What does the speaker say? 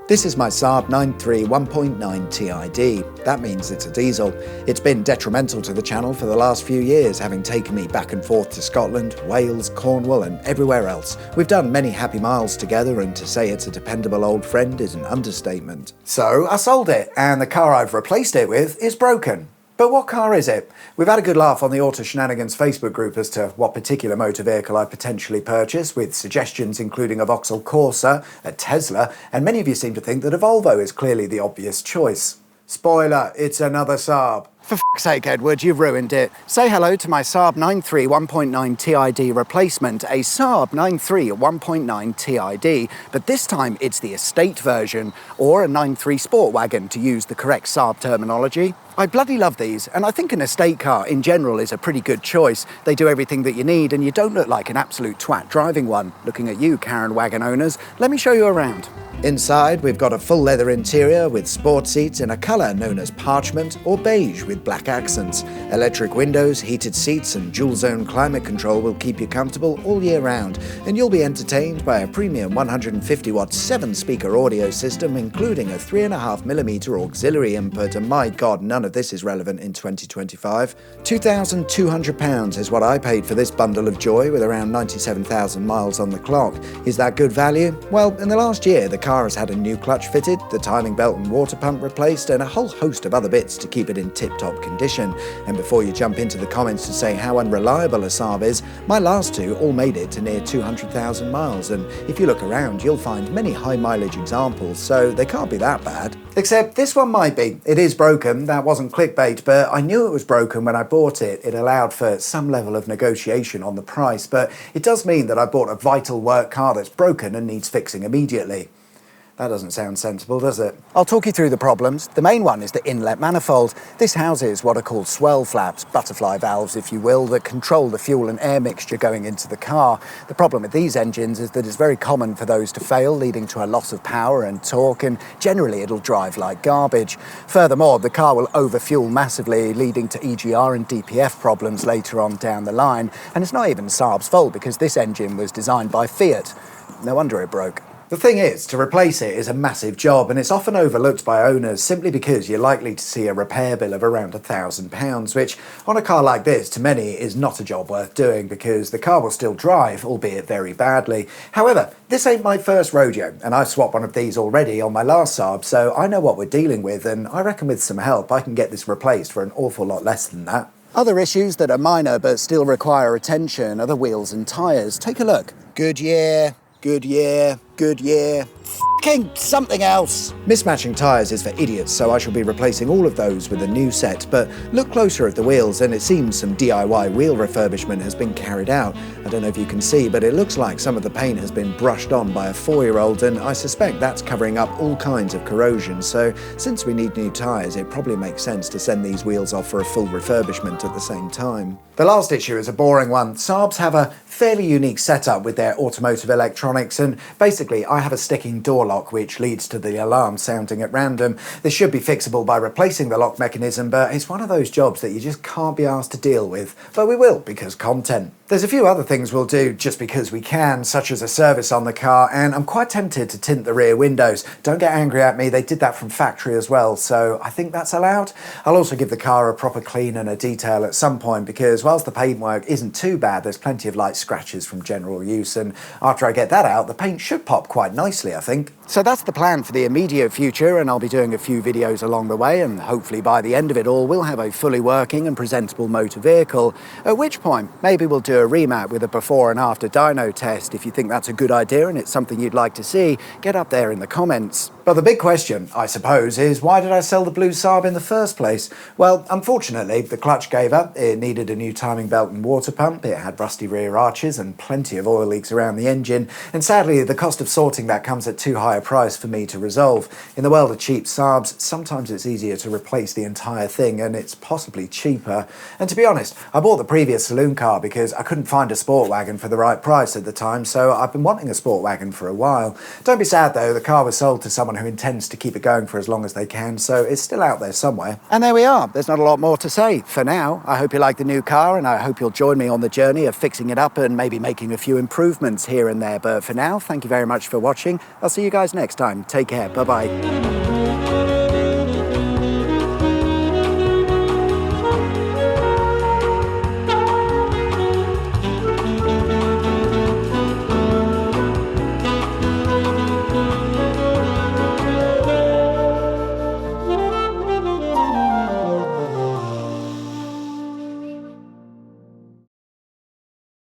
This is my Saab 93 1.9 TID. That means it's a diesel. It's been detrimental to the channel for the last few years, having taken me back and forth to Scotland, Wales, Cornwall and everywhere else. We've done many happy miles together, and to say it's a dependable old friend is an understatement. So I sold it, and the car I've replaced it with is broken. But what car is it? We've had a good laugh on the Auto Shenanigans Facebook group as to what particular motor vehicle I potentially purchase, with suggestions including a Vauxhall Corsa, a Tesla, and many of you seem to think that a Volvo is clearly the obvious choice. Spoiler, it's another Saab. For f***'s sake, Edward, you've ruined it. Say hello to my Saab 93 1.9 TID replacement, a Saab 93 1.9 TID, but this time it's the estate version, or a 93 Sport Wagon to use the correct Saab terminology. I bloody love these, and I think an estate car in general is a pretty good choice. They do everything that you need, and you don't look like an absolute twat driving one. Looking at you, Karen wagon owners, let me show you around. Inside, we've got a full leather interior with sport seats in a colour known as parchment or beige with black accents. Electric windows, heated seats and dual zone climate control will keep you comfortable all year round, and you'll be entertained by a premium 150-watt 7-speaker audio system, including a 3.5mm auxiliary input, and my god, none of this is relevant in 2025. £2,200 is what I paid for this bundle of joy, with around 97,000 miles on the clock. Is that good value? Well, in the last year, the car has had a new clutch fitted, the timing belt and water pump replaced, and a whole host of other bits to keep it in tip-top condition. And before you jump into the comments to say how unreliable a Saab is, my last two all made it to near 200,000 miles, and if you look around, you'll find many high-mileage examples, so they can't be that bad. Except this one might be. It is broken, that wasn't clickbait, but I knew it was broken when I bought it. It allowed for some level of negotiation on the price, but it does mean that I bought a vital work car that's broken and needs fixing immediately. That doesn't sound sensible, does it? I'll talk you through the problems. The main one is the inlet manifold. This houses what are called swirl flaps, butterfly valves if you will, that control the fuel and air mixture going into the car. The problem with these engines is that it's very common for those to fail, leading to a loss of power and torque, and generally it'll drive like garbage. Furthermore, the car will overfuel massively, leading to EGR and DPF problems later on down the line. And it's not even Saab's fault, because this engine was designed by Fiat. No wonder it broke. The thing is, to replace it is a massive job, and it's often overlooked by owners simply because you're likely to see a repair bill of around £1,000, which on a car like this, to many, is not a job worth doing, because the car will still drive, albeit very badly. However, this ain't my first rodeo, and I've swapped one of these already on my last Saab, so I know what we're dealing with, and I reckon with some help I can get this replaced for an awful lot less than that. Other issues that are minor but still require attention are the wheels and tyres. Take a look. Goodyear, Goodyear, Goodyear, f***ing something else. Mismatching tyres is for idiots, so I shall be replacing all of those with a new set, but look closer at the wheels and it seems some DIY wheel refurbishment has been carried out. I don't know if you can see, but it looks like some of the paint has been brushed on by a 4-year-old, and I suspect that's covering up all kinds of corrosion, so since we need new tyres, it probably makes sense to send these wheels off for a full refurbishment at the same time. The last issue is a boring one. Saabs have a fairly unique setup with their automotive electronics, and basically I have a sticking door lock which leads to the alarm sounding at random. This should be fixable by replacing the lock mechanism, but it's one of those jobs that you just can't be asked to deal with. But we will, because content. There's a few other things we'll do just because we can, such as a service on the car, and I'm quite tempted to tint the rear windows. Don't get angry at me, they did that from factory as well, so I think that's allowed. I'll also give the car a proper clean and a detail at some point, because whilst the paintwork isn't too bad, there's plenty of light scratches from general use, and after I get that out, the paint should pop quite nicely, I think. So that's the plan for the immediate future, and I'll be doing a few videos along the way, and hopefully by the end of it all, we'll have a fully working and presentable motor vehicle, at which point, maybe we'll do a remap with a before and after dyno test. If you think that's a good idea and it's something you'd like to see, get up there in the comments. But the big question, I suppose, is why did I sell the blue Saab in the first place? Well, unfortunately, the clutch gave up, it needed a new timing belt and water pump, it had rusty rear arches and plenty of oil leaks around the engine, and sadly the cost of sorting that comes at too high a price for me to resolve. In the world of cheap Saabs, sometimes it's easier to replace the entire thing, and it's possibly cheaper. And to be honest, I bought the previous saloon car because I couldn't find a sport wagon for the right price at the time, so I've been wanting a sport wagon for a while. Don't be sad though, the car was sold to someone who intends to keep it going for as long as they can, so it's still out there somewhere. And there we are, there's not a lot more to say. For now, I hope you like the new car, and I hope you'll join me on the journey of fixing it up and maybe making a few improvements here and there. But for now, thank you very much for watching. I'll see you guys guys next time. Take care. Bye-bye.